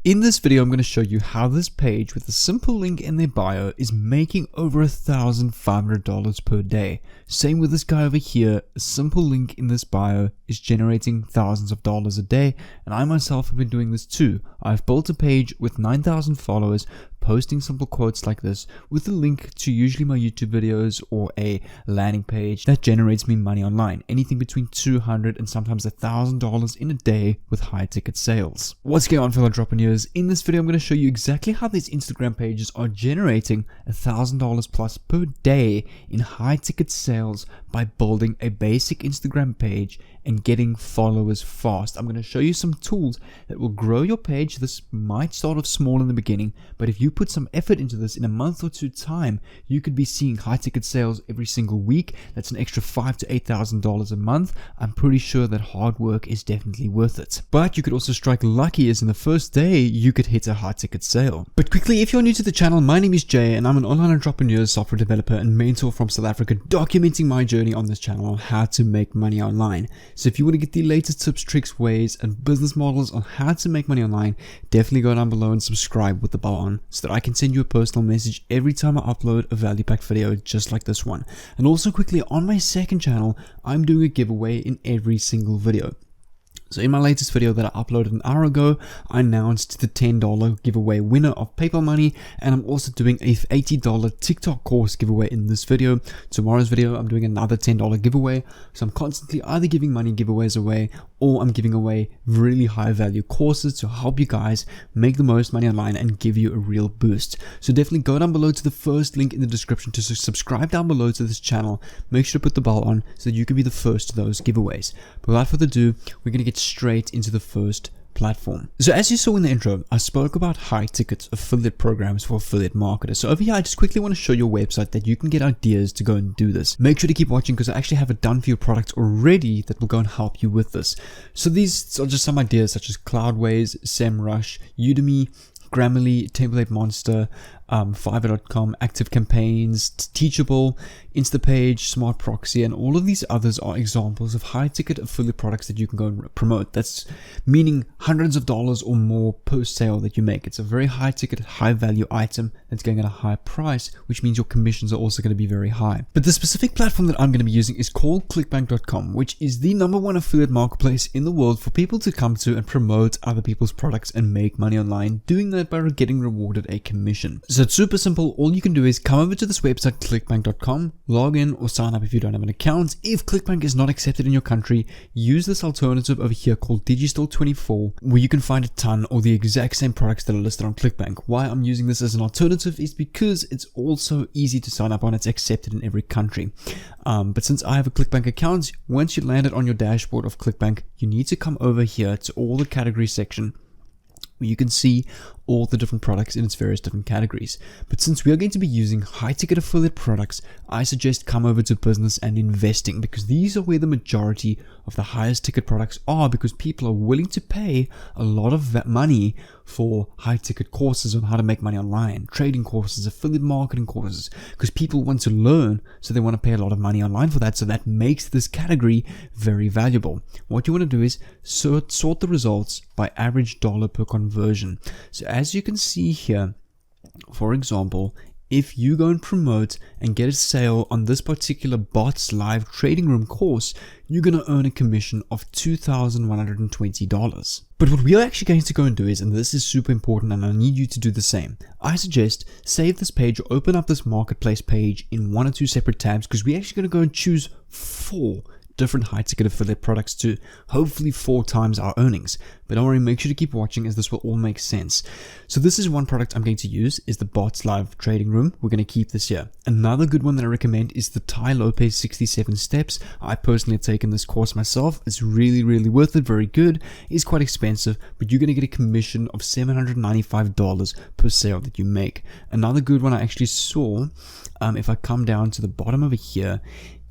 In this video, I'm going to show you how this page with a simple link in their bio is making over $1,500 per day. Same with this guy over here, a simple link in this bio is generating thousands of dollars a day, and I myself have been doing this too. I've built a page with 9,000 followers, posting simple quotes like this with a link to usually my YouTube videos or a landing page that generates me money online, anything between $200 and sometimes $1,000 in a day with high ticket sales. What's going on, fellow entrepreneurs? In this video, I'm going to show you exactly how these Instagram pages are generating $1,000 plus per day in high ticket sales by building a basic Instagram page and getting followers fast. I'm going to show you some tools that will grow your page. This might start off small in the beginning, but if you put some effort into this in a month or two time, you could be seeing high ticket sales every single week. That's an extra $5,000 to $8,000 a month. I'm pretty sure that hard work is definitely worth it. But you could also strike lucky, as in the first day you could hit a high ticket sale. But quickly, if you're new to the channel, my name is Jay and I'm an online entrepreneur, software developer and mentor from South Africa, documenting my journey on this channel on how to make money online. So if you want to get the latest tips, tricks, ways and business models on how to make money online, definitely go down below and subscribe with the bell on so that I can send you a personal message every time I upload a value packed video just like this one. And also quickly, on my second channel, I'm doing a giveaway in every single video. So in my latest video that I uploaded an hour ago, I announced the $10 giveaway winner of PayPal money, and I'm also doing a $80 TikTok course giveaway in this video. Tomorrow's video, I'm doing another $10 giveaway. So I'm constantly either giving money giveaways away, or I'm giving away really high value courses to help you guys make the most money online and give you a real boost. So definitely go down below to the first link in the description to subscribe down below to this channel. Make sure to put the bell on so that you can be the first to those giveaways. But without further ado, we're going to get straight into the first platform. So as you saw in the intro, I spoke about high ticket affiliate programs for affiliate marketers. So over here, I just quickly want to show you a website that you can get ideas to go and do this. Make sure to keep watching because I actually have it done for your product already that will go and help you with this. So these are just some ideas such as Cloudways, SEMrush, Udemy, Grammarly, Template Monster, Fiverr.com, Active Campaigns, Teachable, Instapage, Smart Proxy, and all of these others are examples of high-ticket affiliate products that you can go and promote. That's meaning hundreds of dollars or more per sale that you make. It's a very high-ticket, high-value item that's going at a high price, which means your commissions are also going to be very high. But the specific platform that I'm going to be using is called ClickBank.com, which is the #1 affiliate marketplace in the world for people to come to and promote other people's products and make money online, doing that by getting rewarded a commission. So it's super simple. All you can do is come over to this website, clickbank.com, log in or sign up if you don't have an account. If ClickBank is not accepted in your country, use this alternative over here called Digistore24, where you can find a ton or the exact same products that are listed on ClickBank. Why I'm using this as an alternative is because it's also easy to sign up on. It's accepted in every country. But since I have a ClickBank account, once you land it on your dashboard of ClickBank, you need to come over here to all the category section, where you can see all the different products in its various different categories. But since we are going to be using high ticket affiliate products, I suggest come over to business and investing, because these are where the majority of the highest ticket products are, because people are willing to pay a lot of money for high ticket courses on how to make money online, trading courses, affiliate marketing courses, because people want to learn, so they want to pay a lot of money online for that. So that makes this category very valuable. What you want to do is sort the results by average dollar per conversion. So as you can see here, for example, if you go and promote and get a sale on this particular bots live trading room course, you're going to earn a commission of $2,120. But what we are actually going to go and do is, and this is super important and I need you to do the same, I suggest save this page or open up this marketplace page in 1 or 2 separate tabs, because we're actually going to go and choose 4 different high ticket affiliate products to hopefully 4 times our earnings. But don't worry, make sure to keep watching as this will all make sense. So this is one product I'm going to use, is the bots live trading room. We're going to keep this here. Another good one that I recommend is the Tai Lopez 67 steps. I personally have taken this course myself. It's really worth it, very good. It's quite expensive, but you're going to get a commission of $795 per sale that you make. Another good one I actually saw, if I come down to the bottom over here,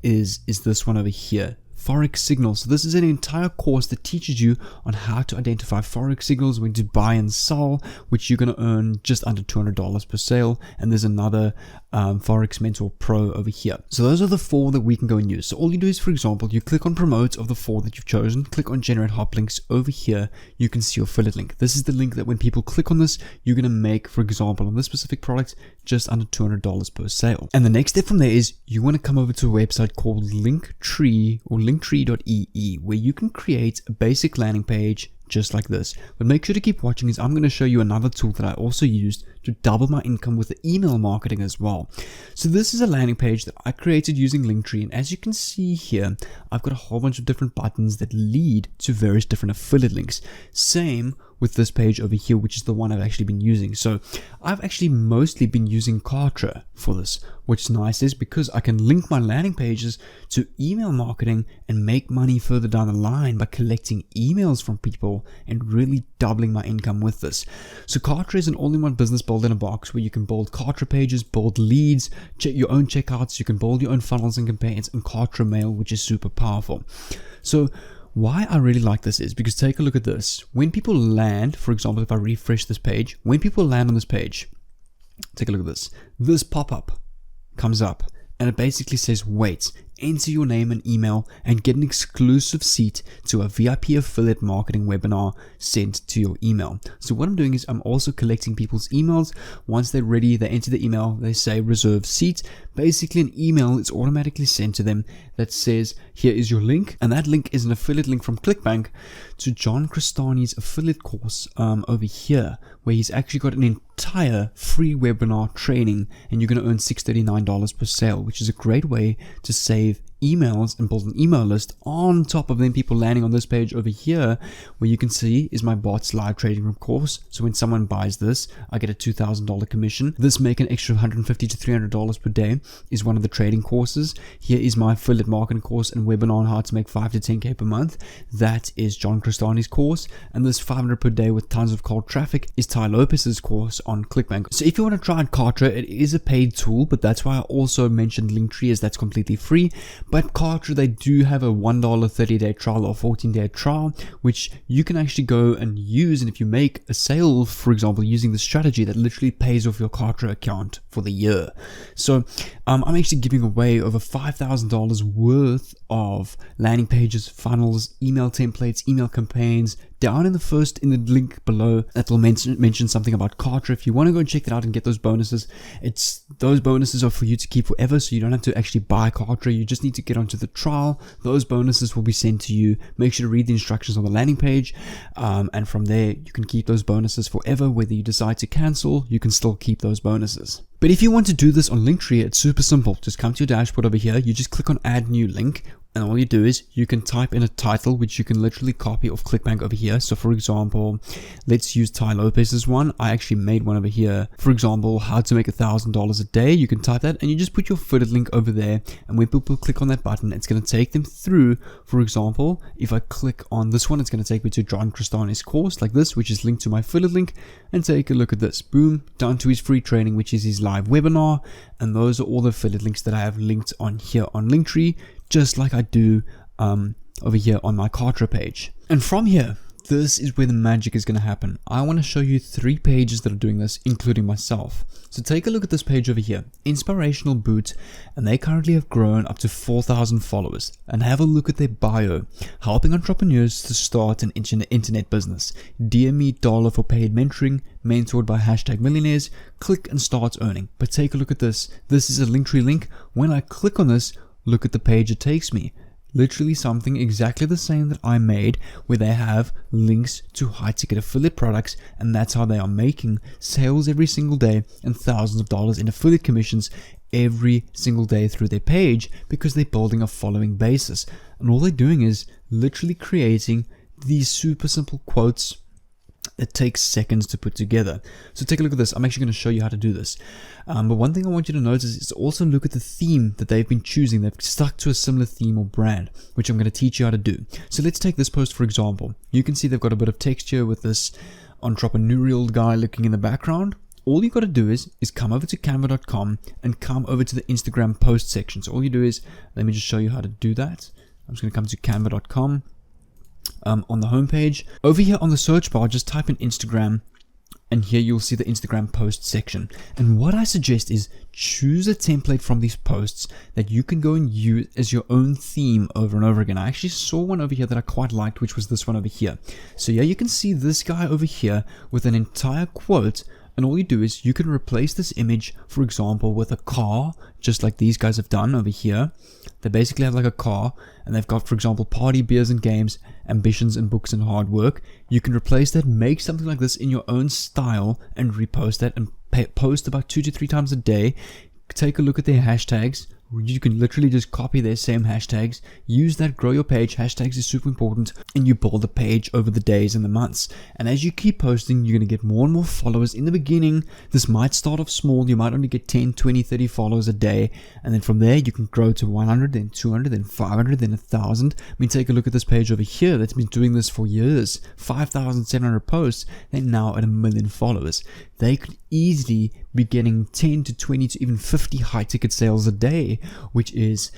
is this one over here, Forex signals. So this is an entire course that teaches you on how to identify Forex signals, when to buy and sell, which you're going to earn just under $200 per sale. And there's another Forex Mentor Pro over here. So those are the 4 that we can go and use. So all you do is, for example, you click on promote of the 4 that you've chosen, click on generate hop links. Over here, you can see your affiliate link. This is the link that when people click on this, you're going to make, for example, on this specific product, just under $200 per sale. And the next step from there is you want to come over to a website called Linktree or linktree.ee, where you can create a basic landing page just like this. But make sure to keep watching, as I'm going to show you another tool that I also used to double my income with the email marketing as well. So this is a landing page that I created using Linktree, and as you can see here, I've got a whole bunch of different buttons that lead to various different affiliate links. Same with this page over here, which is the one I've actually been using. So I've actually mostly been using Kartra for this. What's nice is because I can link my landing pages to email marketing and make money further down the line by collecting emails from people and really doubling my income with this. So Kartra is an all-in-one business built in a box where you can build Kartra pages, build leads, check your own checkouts, you can build your own funnels and campaigns, and Kartra Mail, which is super powerful. So why I really like this is because take a look at this. When people land, for example, if I refresh this page, when people land on this page, take a look at this. This pop-up comes up and it basically says, wait, enter your name and email and get an exclusive seat to a VIP affiliate marketing webinar sent to your email. So what I'm doing is I'm also collecting people's emails. Once they're ready, they enter the email, they say reserve seat. Basically an email is automatically sent to them that says, here is your link. And that link is an affiliate link from ClickBank to John Crestani's affiliate course over here, where he's actually got an entire free webinar training, and you're going to earn $639 per sale, which is a great way to save emails and build an email list on top of them people landing on this page over here, where you can see is my bots live trading room course. So when someone buys this, I get a $2,000 commission. This make an extra $150 to $300 per day is one of the trading courses. Here is my affiliate marketing course and webinar on how to make 5 to 10k per month. That is John Crestani's course, and this $500 per day with tons of cold traffic is Ty Lopez's course on ClickBank. So if you want to try out Kartra, it is a paid tool, but that's why I also mentioned Linktree, as that's completely free. But Kartra, they do have a $1 30-day trial or 14-day trial, which you can actually go and use. And if you make a sale, for example, using the strategy, that literally pays off your Kartra account for the year. So I'm actually giving away over $5,000 worth of landing pages, funnels, email templates, email campaigns. Down in the link below, that will mention something about Kartra. If you want to go and check that out and get those bonuses, those bonuses are for you to keep forever, so you don't have to actually buy Kartra. You just need to get onto the trial. Those bonuses will be sent to you. Make sure to read the instructions on the landing page, and from there you can keep those bonuses forever. Whether you decide to cancel, you can still keep those bonuses. But if you want to do this on Linktree, it's super simple. Just come to your dashboard over here. You just click on add new link. And all you do is you can type in a title, which you can literally copy off ClickBank over here. So for example, let's use Ty Lopez's one. I actually made one over here. For example, how to make $1,000 a day. You can type that and you just put your affiliate link over there. And when people click on that button, it's going to take them through. For example, if I click on this one, it's going to take me to John Crestani's course like this, which is linked to my affiliate link. And take a look at this. Boom, down to his free training, which is his live webinar. And those are all the affiliate links that I have linked on here on Linktree, just like I do over here on my Kartra page. And from here, this is where the magic is going to happen. I want to show you 3 pages that are doing this, including myself. So take a look at this page over here, Inspirational Boot, and they currently have grown up to 4,000 followers. And have a look at their bio, helping entrepreneurs to start an internet business. DM me $ for paid mentoring, mentored by #millionaires. Click and start earning. But take a look at this. This is a Linktree link. When I click on this, look at the page it takes me. Literally something exactly the same that I made, where they have links to high ticket affiliate products, and that's how they are making sales every single day and thousands of dollars in affiliate commissions every single day through their page, because they're building a following basis. And all they're doing is literally creating these super simple quotes. It takes seconds to put together. So take a look at this. I'm actually going to show you how to do this. But one thing I want you to notice is also look at the theme that they've been choosing. They've stuck to a similar theme or brand, which I'm going to teach you how to do. So let's take this post for example. You can see they've got a bit of texture with this entrepreneurial guy looking in the background. All you got to do is come over to canva.com and come over to the Instagram post section. So all you do is, let me just show you how to do that. I'm just going to come to canva.com. On the homepage, over here on the search bar, just type in Instagram, and here you'll see the Instagram post section. And what I suggest is choose a template from these posts that you can go and use as your own theme over and over again. I actually saw one over here that I quite liked, which was this one over here. So yeah, you can see this guy over here with an entire quote. And all you do is you can replace this image, for example, with a car, just like these guys have done over here. They basically have like a car, and they've got, for example, party, beers and games, ambitions and books and hard work. You can replace that, make something like this in your own style, and repost that, and post about 2 to 3 times a day. Take a look at their hashtags. You can literally just copy their same hashtags, use that, grow your page. Hashtags is super important, and you build the page over the days and the months. And as you keep posting, you're going to get more and more followers. In the beginning, this might start off small. You might only get 10, 20, 30 followers a day. And then from there, you can grow to 100, then 200, then 500, then 1,000. I mean, take a look at this page over here that's been doing this for years. 5,700 posts. They're now at 1 million followers. They could easily be getting 10 to 20 to even 50 high ticket sales a day, which is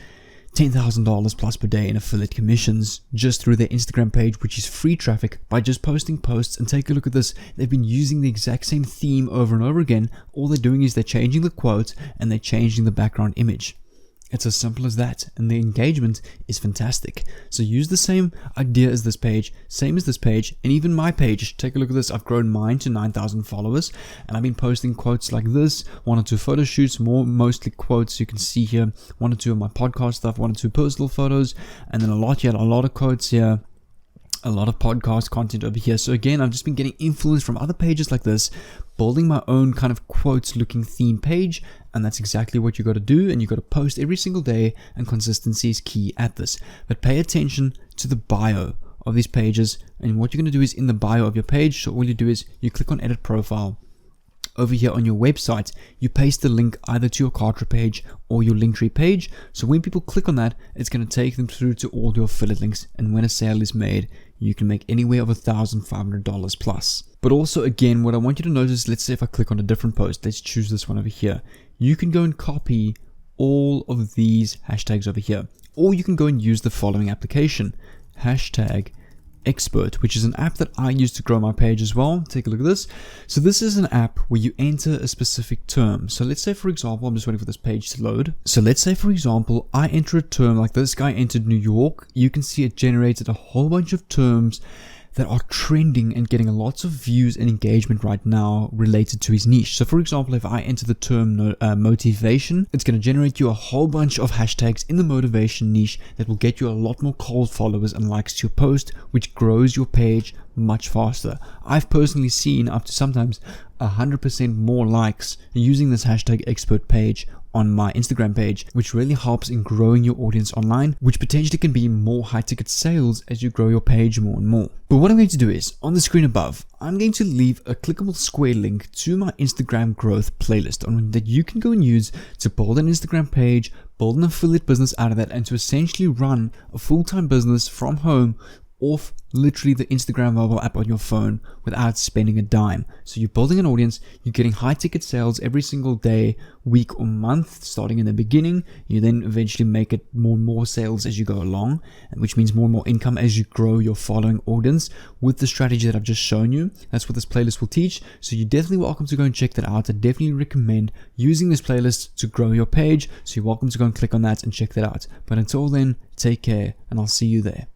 $10,000 plus per day in affiliate commissions just through their Instagram page, which is free traffic, by just posting posts. And take a look at this. They've been using the exact same theme over and over again. All they're doing is they're changing the quote and they're changing the background image. It's as simple as that, and the engagement is fantastic. So use the same idea as this page, same as this page, and even my page. Take a look at this. I've grown mine to 9,000 followers, and I've been posting quotes like this, 1 or 2 photo shoots, mostly quotes. You can see here 1 or 2 of my podcast stuff, 1 or 2 personal photos, and then a lot of quotes here. A lot of podcast content over here. So again, I've just been getting influence from other pages like this, building my own kind of quotes looking theme page, and that's exactly what you got to do. And you got to post every single day, and consistency is key at this. But pay attention to the bio of these pages, and what you're going to do is in the bio of your page, so all you do is you click on edit profile. Over here on your website, you paste the link either to your Kartra page or your Linktree page. So when people click on that, it's going to take them through to all your affiliate links. And when a sale is made, you can make anywhere of $1,500 plus. But also, again, what I want you to notice, let's say if I click on a different post, let's choose this one over here. You can go and copy all of these hashtags over here. Or you can go and use the following application, Hashtag Expert, which is an app that I use to grow my page as well. Take a look at this. So this is an app where you enter a specific term. So let's say, for example, I'm just waiting for this page to load. So let's say, for example, I enter a term like this guy entered New York. You can see it generated a whole bunch of terms that are trending and getting lots of views and engagement right now related to his niche. So for example, if I enter the term motivation, it's going to generate you a whole bunch of hashtags in the motivation niche that will get you a lot more cold followers and likes to your post, which grows your page much faster. I've personally seen up to sometimes 100% more likes using this hashtag expert page on my Instagram page, which really helps in growing your audience online, which potentially can be more high ticket sales as you grow your page more and more. But what I'm going to do is, on the screen above, I'm going to leave a clickable square link to my Instagram growth playlist that you can go and use to build an Instagram page, build an affiliate business out of that, and to essentially run a full-time business from home off literally the Instagram mobile app on your phone without spending a dime. So you're building an audience, you're getting high ticket sales every single day, week or month, starting in the beginning. You then eventually make it more and more sales as you go along, which means more and more income as you grow your following audience with the strategy that I've just shown you. That's what this playlist will teach. So you're definitely welcome to go and check that out. I definitely recommend using this playlist to grow your page. So you're welcome to go and click on that and check that out. But until then, take care, and I'll see you there.